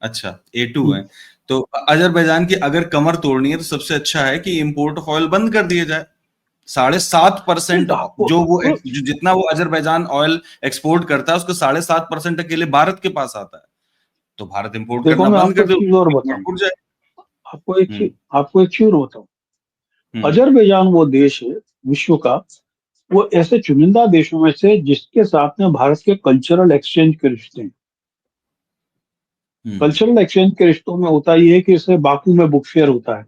अच्छा A2 है, तो अजरबैजान की अगर कमर तोड़नी है तो सबसे अच्छा है कि इंपोर्ट ऑफ ऑयल बंद कर दिया जाए। 7.5% जो जितना वो अजरबैजान ऑयल एक्सपोर्ट करता है उसका 7.5% अकेले भारत के पास आता है। तो भारत इंपोर्ट करना बंद कर दे, आपको एक चीज और बताऊं। अजरबैजान वो देश है विश्व का, वो ऐसे चुनिंदा देशों में से जिसके साथ में भारत के कल्चरल एक्सचेंज के रिश्ते हैं। कल्चरल एक्सचेंज के रिश्तों में होता ये है कि इसे बाकू में बुक फेयर होता है,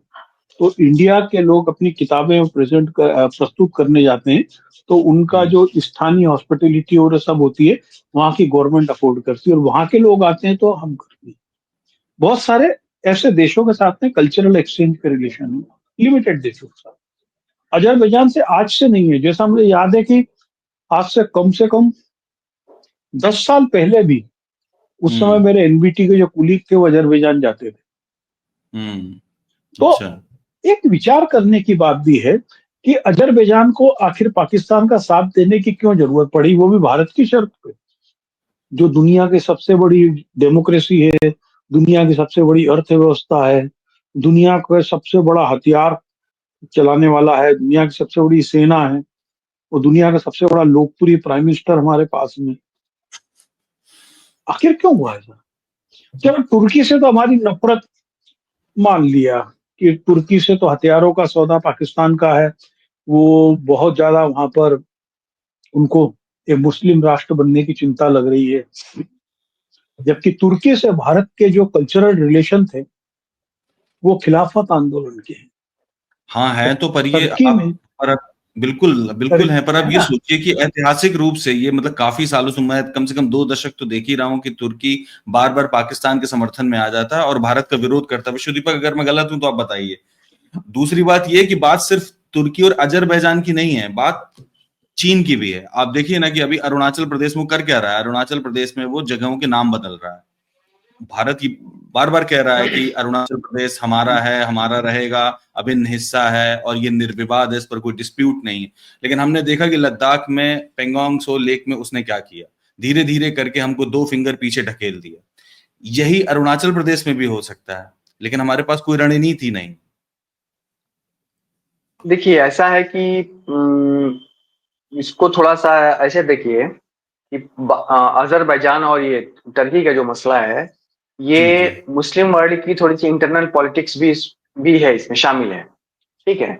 तो इंडिया के लोग अपनी किताबें प्रस्तुत करने जाते हैं, तो उनका जो स्थानीय हॉस्पिटलिटी और सब होती है वहां की गवर्नमेंट अफोर्ड करती है, और वहां के लोग आते हैं तो हम करते हैं। बहुत सारे ऐसे देशों के साथ में कल्चरल एक्सचेंज के रिलेशन है, लिमिटेड देशों के साथ। अजरबैजान से आज से नहीं है, जैसा मुझे याद है कि आज से कम 10 साल पहले भी उस समय मेरे एनबीटी के जो कुलीग थे वो अजरबैजान जाते थे। तो एक विचार करने की बात भी है कि अजरबैजान को आखिर पाकिस्तान का साथ देने की क्यों जरूरत पड़ी, वो भी भारत की शर्त पे, जो दुनिया की सबसे बड़ी डेमोक्रेसी है, दुनिया की सबसे बड़ी अर्थव्यवस्था है, दुनिया का सबसे बड़ा हथियार चलाने वाला है, दुनिया की सबसे बड़ी सेना है, और दुनिया का सबसे बड़ा लोकप्रिय प्राइम मिनिस्टर हमारे पास में। आखिर क्यों हुआ ऐसा? चलो तुर्की से तो हमारी नफरत मान लिया कि तुर्की से तो हथियारों का सौदा पाकिस्तान का है, वो बहुत ज्यादा वहां पर उनको एक मुस्लिम राष्ट्र बनने की चिंता लग रही है, जबकि तुर्की से भारत के जो कल्चरल रिलेशन थे वो खिलाफत आंदोलन के हैं। हाँ है, तो पर ये पर बिल्कुल है, पर अब ये सोचिए कि ऐतिहासिक रूप से ये मतलब काफी सालों से, मैं कम से कम 2 दशक तो देख ही रहा हूँ कि तुर्की बार बार पाकिस्तान के समर्थन में आ जाता है और भारत का विरोध करता है। विश्वदीपक, अगर मैं गलत हूं तो आप बताइए। दूसरी बात ये कि बात सिर्फ तुर्की और अजरबैजान की नहीं है, बात चीन की भी है। आप देखिए ना कि अभी अरुणाचल प्रदेश में कर क्या रहा है, अरुणाचल प्रदेश में वो जगहों के नाम बदल रहा है। भारत की बार बार कह रहा है कि अरुणाचल प्रदेश हमारा है, हमारा रहेगा, अभिन्न हिस्सा है और ये निर्विवाद है, इस पर कोई डिस्प्यूट नहीं है। लेकिन हमने देखा कि लद्दाख में पेंगोंग सो लेक में उसने क्या किया, धीरे धीरे करके हमको 2 फिंगर पीछे ढकेल दिया। यही अरुणाचल प्रदेश में भी हो सकता है, लेकिन हमारे पास कोई रणनीति नहीं। देखिए ऐसा है कि इसको थोड़ा सा ऐसे देखिए कि अजरबैजान और ये टर्की का जो मसला है, ये मुस्लिम वर्ल्ड की थोड़ी सी इंटरनल पॉलिटिक्स भी है, इसमें शामिल है। ठीक है।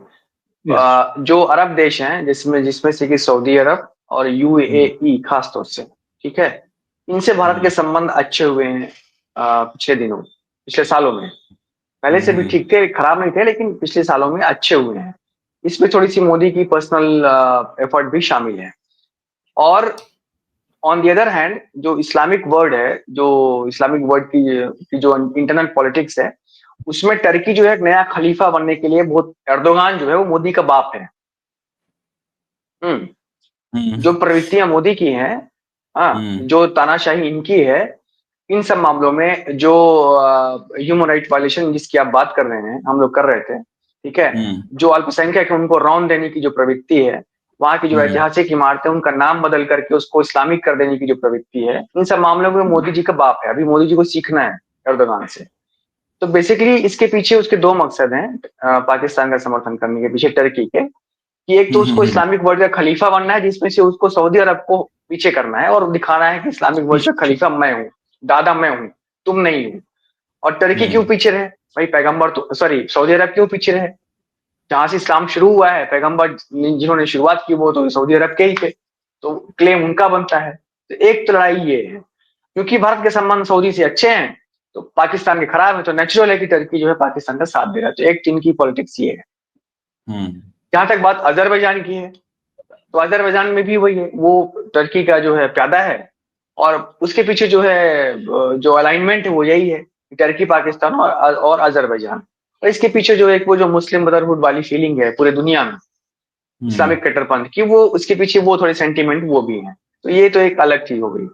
जो अरब देश हैं जिसमें से कि सऊदी अरब और यूएई खास तौर से, ठीक है, इनसे भारत के संबंध अच्छे हुए हैं पिछले सालों में। पहले से भी ठीक थे, खराब नहीं थे, लेकिन पिछले सालों में अच्छे हुए हैं। इसमें थोड़ी सी मोदी की पर्सनल एफर्ट भी शामिल है। और ऑन द अदर हैंड जो इस्लामिक वर्ल्ड है, जो इस्लामिक वर्ल्ड की जो इंटरनल पॉलिटिक्स है, उसमें टर्की जो है एक नया खलीफा बनने के लिए बहुत, एर्दोगान जो है वो मोदी का बाप है। जो प्रवृत्तियां मोदी की हैं, जो तानाशाही इनकी है, इन सब मामलों में जो ह्यूमन राइट वायलेशन जिसकी आप बात कर रहे हैं, हम लोग कर रहे थे, ठीक है, जो अल्पसंख्यक है उनको रौंद देने की जो प्रवृत्ति है, वहां की जो ऐतिहासिक इमारतें उनका नाम बदल करके उसको इस्लामिक कर देने की जो प्रवृत्ति है, इन सब मामलों में मोदी जी का बाप है। अभी मोदी जी को सीखना है एर्दोगान से। तो बेसिकली इसके पीछे उसके 2 मकसद हैं पाकिस्तान का समर्थन करने के पीछे टर्की के, कि एक तो उसको इस्लामिक वर्ल्ड का खलीफा बनना है, जिसमें से उसको सऊदी अरब को पीछे करना है और दिखाना है कि इस्लामिक वर्ल्ड का खलीफा मैं हूँ, दादा मैं हूँ, तुम नहीं हो। और टर्की क्यों पीछे रहे भाई? पैगंबर तो सऊदी अरब क्यों पीछे रहे? जहां से इस्लाम शुरू हुआ है, पैगंबर जिन्होंने शुरुआत की वो तो सऊदी अरब के ही थे, तो क्लेम उनका बनता है। तो एक तो लड़ाई ये है, क्योंकि भारत के संबंध सऊदी से अच्छे हैं, तो पाकिस्तान के खराब है, तो नेचुरल है कि टर्की जो है पाकिस्तान का साथ दे रहा है। तो एक चीन की पॉलिटिक्स ये है। जहां तक बात अजरबैजान की है, तो अजरबैजान में भी वही है, वो टर्की का जो है प्यादा है, और उसके पीछे जो है जो अलाइनमेंट है वो यही है, टर्की, पाकिस्तान और अजरबैजान। और इसके पीछे जो एक वो जो मुस्लिम ब्रदरहुड वाली फीलिंग है पूरे दुनिया में, इस्लामिक कट्टरपंथ की, वो उसके पीछे वो थोड़े सेंटीमेंट वो भी हैं। तो ये तो एक अलग चीज हो गई।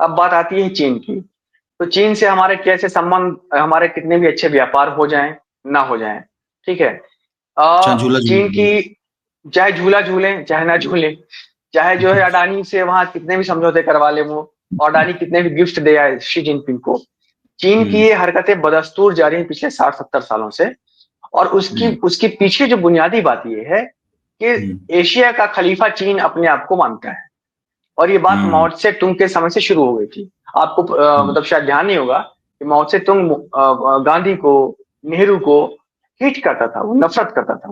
अब बात आती है चीन की। तो चीन से हमारे कैसे संबंध, हमारे कितने भी अच्छे व्यापार हो जाएं ना हो जाएं, ठीक है, झूला चीन झूला की चाहे झूला झूले चाहे ना झूले, चाहे जो है अडानी से वहां कितने भी समझौते करवा ले वो, और अडानी कितने भी गिफ्ट दे आए शी जिनपिंग को, चीन की ये हरकतें बदस्तूर जारी हैं पिछले 60-70 सालों से। और उसकी उसके पीछे जो बुनियादी बात ये है कि एशिया का खलीफा चीन अपने आप को मानता है। और ये बात माओ से तुंग के समय से शुरू हो गई थी। आपको मतलब शायद ध्यान नहीं होगा कि माओ से तुंग गांधी को, नेहरू को हिट करता था, वो नफरत करता था,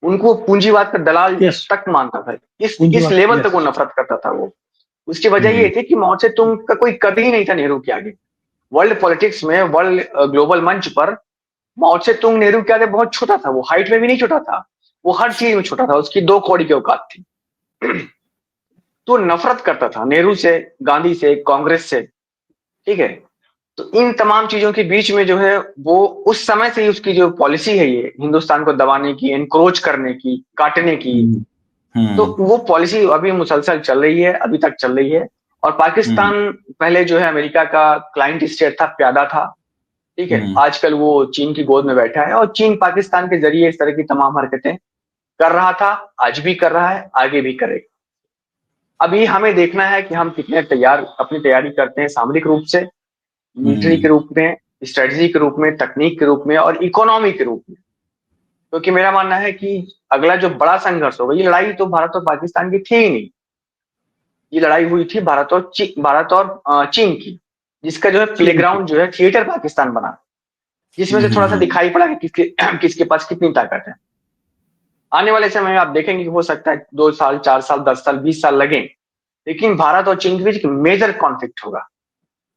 उनको पूंजीवाद का दलाल तक मानता था। इस लेवल तक वो नफरत करता था वो। उसकी वजह ये थी कि माओ से तुंग का कोई कभी ही नहीं था नेहरू के आगे। वर्ल्ड पॉलिटिक्स में, वर्ल्ड ग्लोबल मंच पर माओ से तुंग नेहरू के आगे बहुत छोटा था। वो हाइट में भी नहीं छोटा था, वो हर चीज में छोटा था, उसकी 2 कौड़ी की औकात थी। तो नफरत करता था नेहरू से, गांधी से, कांग्रेस से, ठीक है। तो इन तमाम चीजों के बीच में जो है वो उस समय से ही उसकी जो पॉलिसी है ये हिंदुस्तान को दबाने की, एनक्रोच करने की, काटने की, तो वो पॉलिसी अभी मुसलसल चल रही है, अभी तक चल रही है। और पाकिस्तान पहले जो है अमेरिका का क्लाइंट स्टेट था, प्यादा था, ठीक है। आजकल वो चीन की गोद में बैठा है, और चीन पाकिस्तान के जरिए इस तरह की तमाम हरकतें कर रहा था, आज भी कर रहा है, आगे भी करेगा। अभी हमें देखना है कि हम कितने अपनी तैयारी करते हैं, सामरिक रूप से, मिलिट्री के रूप में, स्ट्रेटजी के रूप में, तकनीक के रूप में, और इकोनॉमी के रूप में। क्योंकि मेरा मानना है कि अगला जो बड़ा संघर्ष होगा, ये लड़ाई तो भारत और पाकिस्तान की थी ही नहीं, ये लड़ाई हुई थी भारत और चीन की, जिसका जो है प्लेग्राउंड जो है थिएटर पाकिस्तान बना, जिसमें से थोड़ा सा दिखाई पड़ा कि किसके पास कितनी ताकत है। आने वाले समय में आप देखेंगे कि हो सकता है 2 साल, 4 साल, 10 साल, 20 साल लगे, लेकिन भारत और चीन के बीच एक मेजर कॉन्फ्लिक्ट होगा।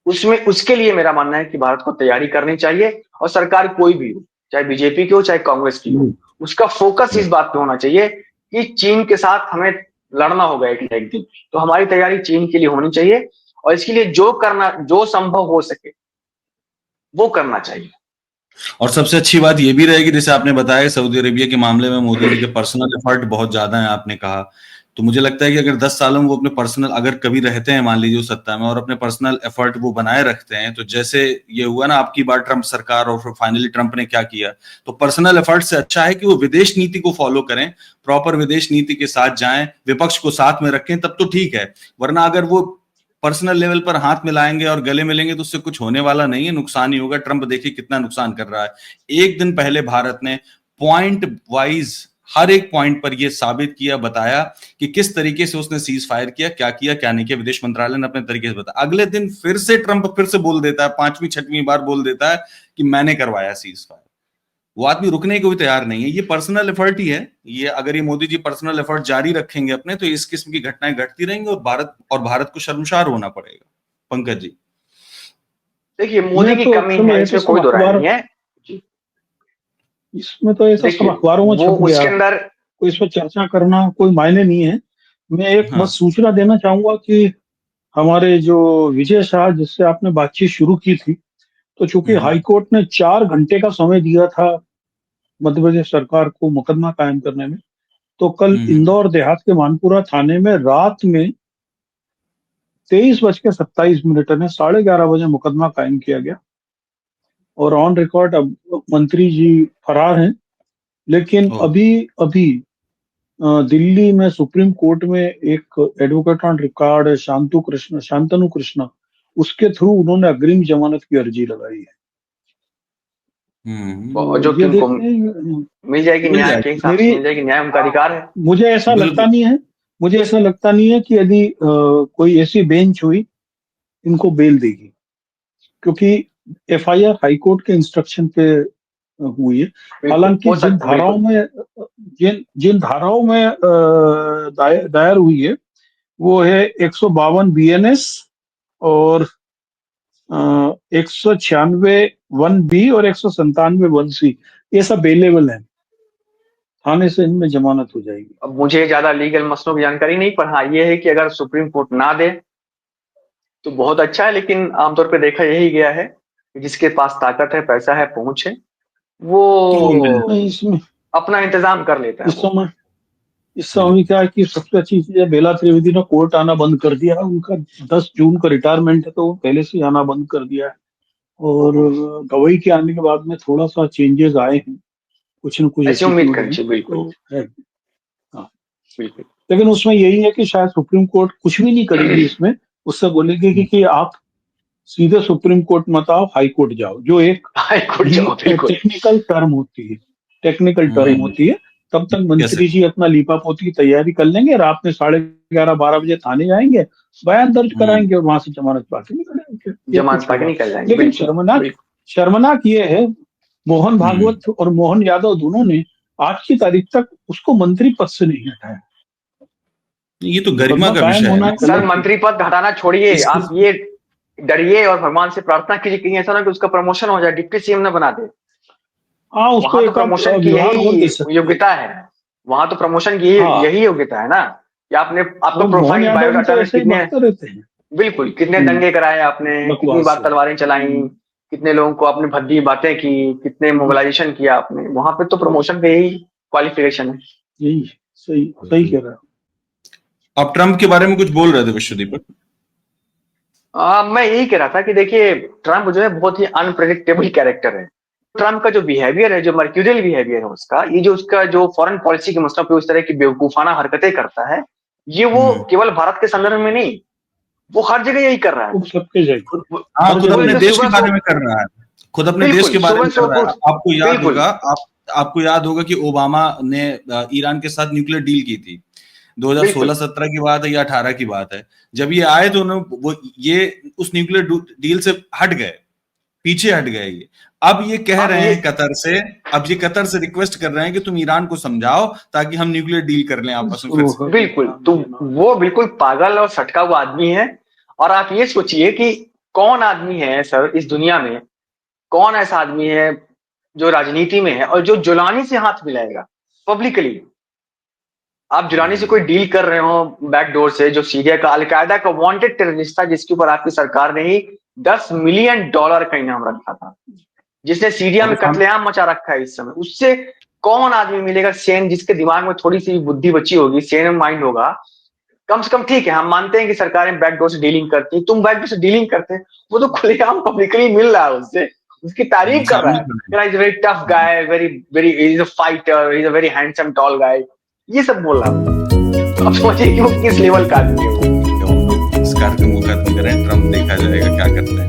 उसमें उसके लिए मेरा मानना है कि भारत को तैयारी करनी चाहिए, और सरकार कोई भी हो, चाहे बीजेपी की हो चाहे कांग्रेस की हो, उसका फोकस इस बात पे होना चाहिए कि चीन के साथ हमें लड़ना होगा एक दिन। तो हमारी तैयारी चीन के लिए होनी चाहिए, और इसके लिए जो संभव हो सके वो करना चाहिए। और सबसे अच्छी बात ये भी रहेगी, जैसे आपने बताया सऊदी अरेबिया के मामले में मोदी जी के पर्सनल एफर्ट बहुत ज्यादा है, आपने कहा। तो मुझे लगता है कि अगर 10 सालों में वो अपने पर्सनल, अगर कभी रहते हैं मान लीजिए सत्ता में, और अपने पर्सनल एफर्ट वो बनाए रखते हैं, तो जैसे ये हुआ ना आपकी बार ट्रंप सरकार, और फिर फाइनली ट्रंप ने क्या किया, तो पर्सनल एफर्ट से अच्छा है कि वो विदेश नीति को फॉलो करें, प्रॉपर विदेश नीति के साथ जाएं, विपक्ष को साथ में रखें, तब तो ठीक है। वरना अगर वो पर्सनल लेवल पर हाथ मिलाएंगे और गले मिलेंगे तो उससे कुछ होने वाला नहीं है, नुकसान ही होगा। ट्रंप देखिए कितना नुकसान कर रहा है। एक दिन पहले भारत ने पॉइंट वाइज हर एक पॉइंट पर यह साबित किया, बताया कि किस तरीके से उसने सीज फायर किया, क्या नहीं किया। विदेश मंत्रालय ने अपने तरीके से बताया। अगले दिन फिर से ट्रंप फिर से बोल देता है, 5वीं 6वीं बार बोल देता है कि मैंने करवाया सीज फायर। वो आदमी रुकने को भी तैयार नहीं है। ये पर्सनल एफर्ट ही है। ये अगर ये मोदी जी पर्सनल एफर्ट जारी रखेंगे अपने, तो इस किस्म की घटनाएं घटती रहेंगी, और भारत को शर्मसार होना पड़ेगा। पंकज जी, देखिए मोदी की कमी है, इसमें कोई दो राय नहीं है। इसमें तो ऐसा सब अखबारों में छप गया, उसके अंदर कोई इस पर चर्चा करना कोई मायने नहीं है। मैं एक बस सूचना देना चाहूंगा कि हमारे जो विजय शाह, जिससे आपने बातचीत शुरू की थी, तो चूंकि हाईकोर्ट ने 4 घंटे का समय दिया था मध्य प्रदेश सरकार को मुकदमा कायम करने में, तो कल इंदौर देहात के मानपुरा थाने में रात में 23:27 में 11:30 बजे मुकदमा कायम किया गया, और ऑन रिकॉर्ड अब मंत्री जी फरार हैं। लेकिन अभी दिल्ली में सुप्रीम कोर्ट में एक advocate on record Shantanu Krishna, उसके थ्रू उन्होंने अग्रिम जमानत की अर्जी लगाई है। जो किनको मिल जाएगी न्याय के हिसाब से मिल जाएगी, न्याय उनका अधिकार है। मुझे ऐसा लगता नहीं है कि यदि कोई ऐसी बेंच हुई इनको बेल देगी, क्योंकि एफआईआर हाईकोर्ट के इंस्ट्रक्शन पे हुई है। हालांकि जिन धाराओं में दायर हुई है वो है 152 बीएनएस और 196 1B और 197 1C ये सब अवेलेबल है, थाने से इनमें जमानत हो जाएगी। अब मुझे ज्यादा लीगल मसलों की जानकारी नहीं, पर हाँ ये है कि अगर सुप्रीम कोर्ट ना दे तो बहुत अच्छा है, लेकिन आमतौर पे देखा यही गया है कि जिसके पास ताकत है, पैसा है, पहुंच है, वो इसमें अपना इंतजाम कर लेता है। इस समय क्या है कि सबसे अच्छी चीज है, बेला त्रिवेदी ने कोर्ट आना बंद कर दिया है। उनका 10 जून का रिटायरमेंट है, तो वो पहले से आना बंद कर दिया है। और गवई के आने के बाद में थोड़ा सा चेंजेस आए हैं, कुछ न कुछ ऐसी उम्मीद एटीट्यूड करनी चाहिए, बिल्कुल तो है। हाँ, बिल्कुल। लेकिन उसमें यही है कि शायद सुप्रीम कोर्ट कुछ भी नहीं करेगी इसमें, उससे बोलेगी कि आप सीधे सुप्रीम कोर्ट मत आओ, हाई कोर्ट जाओ, जो एक हाई कोर्ट जाओ, बिल्कुल। टेक्निकल टर्म होती है। तब तक मंत्री जी अपना लीपा पोती की तैयारी कर लेंगे, रात में 11:30-12 बजे थाने जाएंगे, बयान दर्ज कराएंगे और वहां से जमानत पाके निकलेंगे। जमानत पाके निकल जाएंगे। लेकिन शर्मनाक ये है, मोहन भागवत और मोहन यादव दोनों ने आज की तारीख तक उसको मंत्री पद से नहीं हटाया। ये तो गरिमा का विषय है। सर मंत्री पद हटाना छोड़िए, आप ये डरिए और भगवान से प्रार्थना कीजिए कहीं ऐसा ना कि उसका प्रमोशन हो जाए, डिप्टी सीएम न बना दे। हाँ, उसको तो प्रमोशन की यही योग्यता है, वहां तो प्रमोशन की यही योग्यता है ना कि आपने आपका प्रोफाइल बायोडाटा में कितने बिल्कुल कितने दंगे कराए आपने, कितनी बार तलवारें चलाई, कितने लोगों को आपने भद्दी बातें की, कितने मोबिलाइजेशन किया आपने, वहां पे तो प्रमोशन का यही क्वालिफिकेशन है। यही सही कह रहा हूँ। आप ट्रम्प के बारे में कुछ बोल रहे थे विश्वदीप? मैं यही कह रहा था कि देखिए ट्रम्प जो है बहुत ही अनप्रेडिक्टेबल कैरेक्टर है। ट्रम्प का जो बिहेवियर है, जो मर्क्यूरियल बिहेवियर है उसका, ये जो उसका जो फॉरेन पॉलिसी के मसलों पे उस तरह की बेवकूफाना हरकतें करता है, ये वो केवल भारत के संदर्भ में नहीं, वो हर जगह यही कर रहा है। खुद अपने देश के बारे में कर रहा है, खुद अपने देश के बारे में कर रहा है। आपको याद होगा कि ओबामा ने ईरान के साथ न्यूक्लियर डील की थी, 2016-17 की बात है या 18 की बात है। जब ये आए तो वो ये उस न्यूक्लियर डील से हट गए, पीछे हट गए। ये अब ये कह रहे हैं कतर से, अब ये कतर से रिक्वेस्ट कर रहे हैं कि तुम ईरान को समझाओ ताकि हम न्यूक्लियर डील कर लें आपस में। बिल्कुल, तो वो बिल्कुल पागल और सटका हुआ आदमी है। और आप ये सोचिए कि कौन आदमी है सर इस दुनिया में, कौन ऐसा आदमी है जो राजनीति में है और जो जुलानी से हाथ मिलाएगा पब्लिकली। आप जुलानी से कोई डील कर रहे हो बैकडोर से, जो सीरिया का अलकायदा का वांटेड टेररिस्ट था, जिसके ऊपर आपकी सरकार ने ही $10 मिलियन का इनाम रखा था, जिसने सीरिया में कत्लेआम मचा रखा है इस समय, उससे कौन आदमी मिलेगा सेन, जिसके दिमाग में थोड़ी सी बुद्धि बची होगी, सेन माइंड होगा कम से कम। ठीक है, हम मानते हैं कि सरकारें बैकडोर से डीलिंग करती है, तुम बैकडोर से डीलिंग करते हैं, वो तो खुलेआम पब्लिकली मिल रहा है उससे, उसकी तारीफ कर रहा है, is a very tough guy, very is a fighter, is a very handsome tall guy, ये सब बोल रहा हूँ। अब सोचिए कि वो किस लेवल का आदमी है। वो इस कार्यक्रम को खत्म करें, ट्रम्प देखा जाएगा क्या करते हैं।